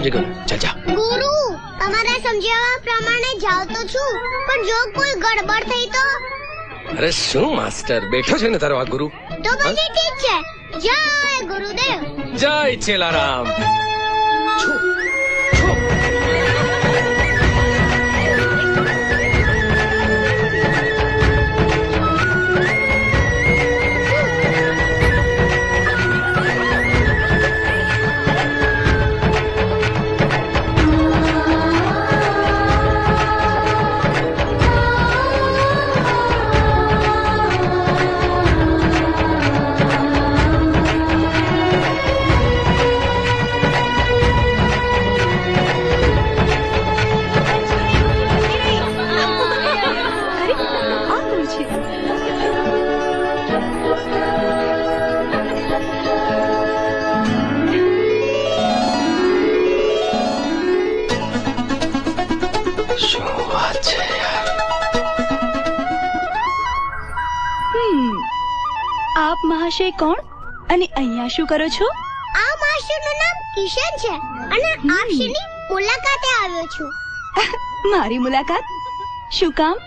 સમજી ગયો. ચાલ જા. ગુરુ તમારા સમજાવવા પ્રમાણે જાવ તો છું, પણ જો કોઈ ગડબડ થઈ તો? અરે શું માસ્ટર, બેઠો છે ને તારો આ ગુરુ. તો પછી ઠીક છે. જય ગુરુદેવ. જય છેલારામ. છો, છો. શું વાત છે યાર. આપ મહાશય કોણ અને અહીંયા શું કરો છો? આ માસ્ટરનું નામ કિશન છે અને આપની મુલાકાતે આવ્યો છું. મારી મુલાકાત? શું કામ?